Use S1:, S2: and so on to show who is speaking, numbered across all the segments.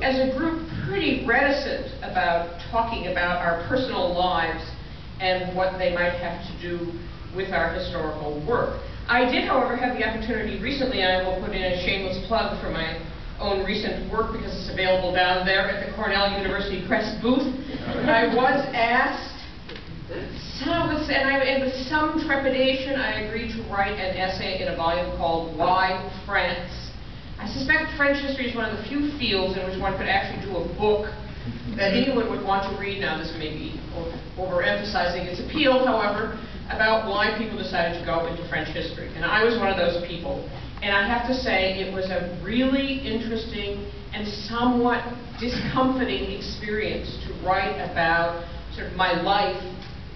S1: as a group, pretty reticent about talking about our personal lives and what they might have to do with our historical work. I did, however, have the opportunity recently, and I will put in a shameless plug for my own recent work because it's available down there at the Cornell University Press booth. I was asked, and with some trepidation, I agreed to write an essay in a volume called Why France? I suspect French history is one of the few fields in which one could actually do a book that anyone would want to read. Now, this may be overemphasizing its appeal, however, about why people decided to go into French history. And I was one of those people. And I have to say, it was a really interesting and somewhat discomforting experience to write about sort of my life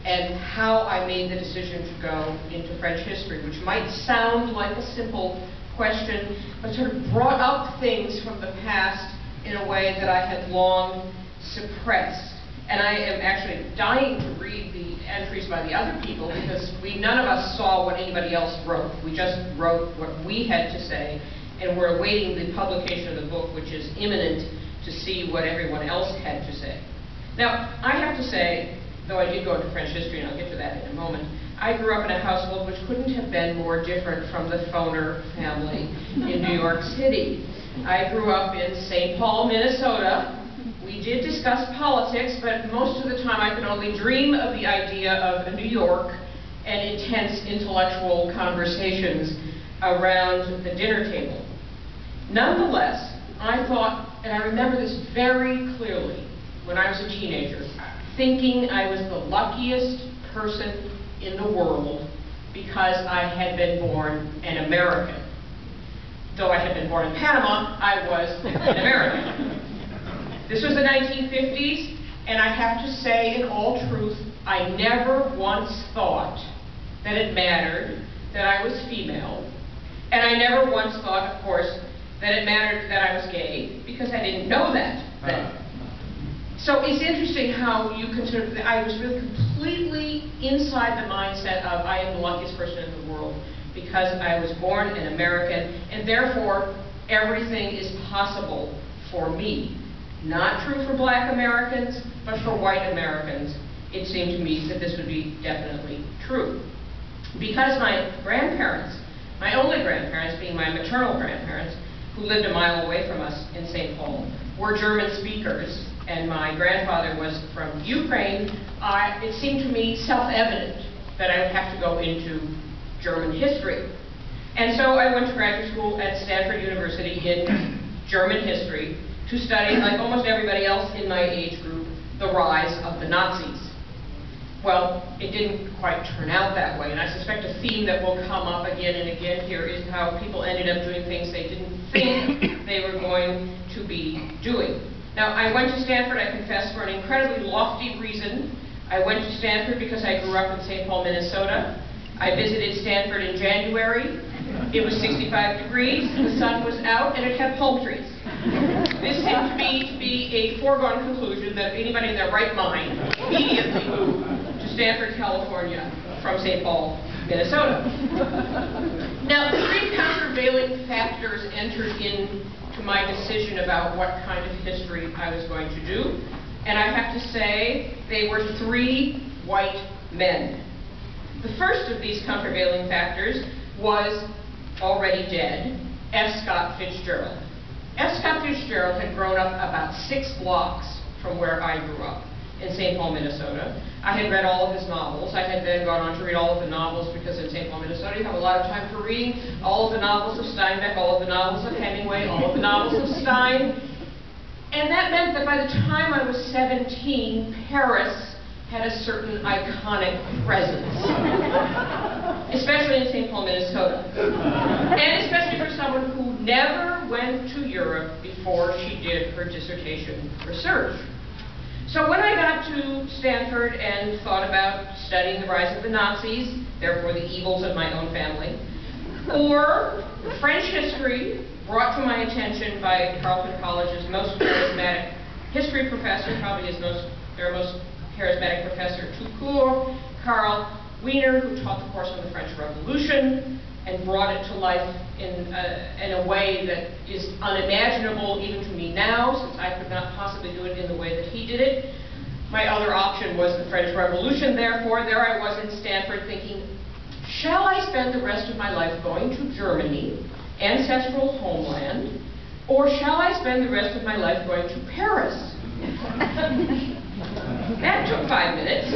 S1: and how I made the decision to go into French history, which might sound like a simple question, but sort of brought up things from the past in a way that I had long suppressed. And I am actually dying to read the entries by the other people because none of us saw what anybody else wrote. We just wrote what we had to say, and we're awaiting the publication of the book, which is imminent, to see what everyone else had to say. Now, I have to say, though I did go into French history, and I'll get to that in a moment, I grew up in a household which couldn't have been more different from the Foner family in New York City. I grew up in St. Paul, Minnesota. We did discuss politics, but most of the time I could only dream of the idea of New York and intense intellectual conversations around the dinner table. Nonetheless, I thought, and I remember this very clearly when I was a teenager, thinking I was the luckiest person in the world because I had been born an American. Though I had been born in Panama, I was an American. This was the 1950s, and I have to say, in all truth, I never once thought that it mattered that I was female, and I never once thought, of course, that it mattered that I was gay, because I didn't know that then. So it's interesting how you can sort of, I was really completely inside the mindset of I am the luckiest person in the world because I was born an American, and therefore everything is possible for me. Not true for black Americans, but for white Americans, it seemed to me that this would be definitely true. Because my grandparents, my only grandparents being my maternal grandparents, who lived a mile away from us in St. Paul, were German speakers, and my grandfather was from Ukraine, it seemed to me self-evident that I would have to go into German history. And so I went to graduate school at Stanford University in German history to study, like almost everybody else in my age group, the rise of the Nazis. Well, it didn't quite turn out that way, and I suspect a theme that will come up again and again here is how people ended up doing things they didn't think they were going to be doing. Now, I went to Stanford, I confess, for an incredibly lofty reason. I went to Stanford because I grew up in St. Paul, Minnesota. I visited Stanford in January. It was 65 degrees, the sun was out, and it had palm trees. This seemed to me to be a foregone conclusion that anybody in their right mind would immediately move to Stanford, California from St. Paul, Minnesota. Now, three countervailing factors entered into my decision about what kind of history I was going to do, and I have to say they were three white men. The first of these countervailing factors was already dead, F. Scott Fitzgerald. F. Scott Fitzgerald had grown up about 6 blocks from where I grew up in St. Paul, Minnesota. I had read all of his novels. I had then gone on to read all of the novels because in St. Paul, Minnesota you have a lot of time for reading all of the novels of Steinbeck, all of the novels of Hemingway, all of the novels of Stein. And that meant that by the time I was 17, Paris had a certain iconic presence, especially in St. Paul, Minnesota, and especially for someone who never went to Europe before she did her dissertation research. So when I got to Stanford and thought about studying the rise of the Nazis, therefore the evils of my own family, or French history brought to my attention by Carleton College's most charismatic history professor, probably their most charismatic professor tout court, Carl Wiener, who taught the course on the French Revolution, and brought it to life in a way that is unimaginable even to me now, since I could not possibly do it in the way that he did it. My other option was the French Revolution, therefore. There I was in Stanford thinking, shall I spend the rest of my life going to Germany, ancestral homeland, or shall I spend the rest of my life going to Paris? That took 5 minutes.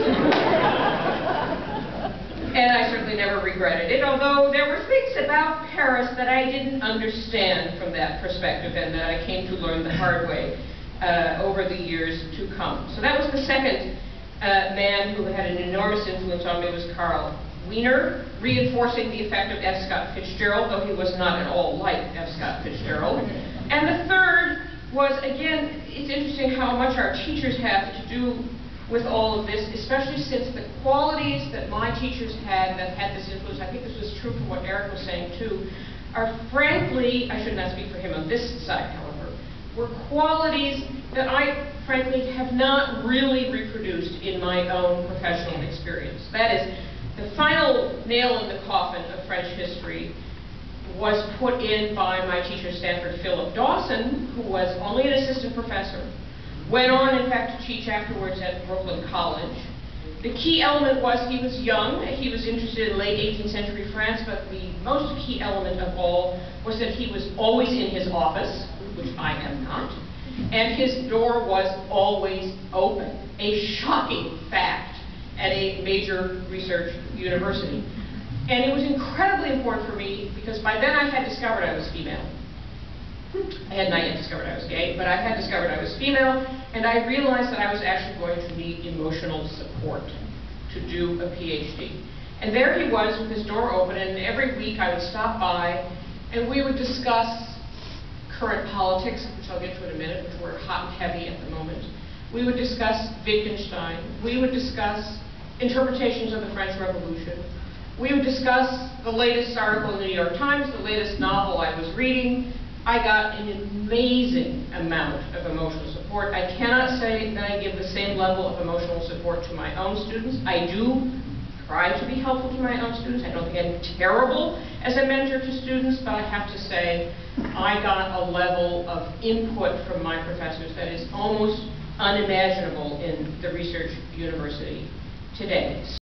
S1: And I certainly never regretted it, although there were things about Paris that I didn't understand from that perspective and that I came to learn the hard way over the years to come. So that was the second man who had an enormous influence on me, was Carl Wiener, reinforcing the effect of F. Scott Fitzgerald, though he was not at all like F. Scott Fitzgerald. And the third was, again, it's interesting how much our teachers have to do with all of this, especially since the qualities that my teachers had that had this influence, I think this was true for what Eric was saying too, are frankly, I should not speak for him on this side, however, were qualities that I frankly have not really reproduced in my own professional experience. That is, the final nail in the coffin of French history was put in by my teacher at Stanford, Philip Dawson, who was only an assistant professor. Went on, in fact, to teach afterwards at Brooklyn College. The key element was he was young, he was interested in late 18th century France, but the most key element of all was that he was always in his office, which I am not, and his door was always open, a shocking fact at a major research university. And it was incredibly important for me because by then I had discovered I was female. I had not yet discovered I was gay, but I had discovered I was female, and I realized that I was actually going to need emotional support to do a PhD. And there he was with his door open, and every week I would stop by, and we would discuss current politics, which I'll get to in a minute, which were hot and heavy at the moment. We would discuss Wittgenstein. We would discuss interpretations of the French Revolution. We would discuss the latest article in the New York Times, the latest novel I was reading. I got an amazing amount of emotional support. I cannot say that I give the same level of emotional support to my own students. I do try to be helpful to my own students. I don't think I'm terrible as a mentor to students, but I have to say I got a level of input from my professors that is almost unimaginable in the research university today.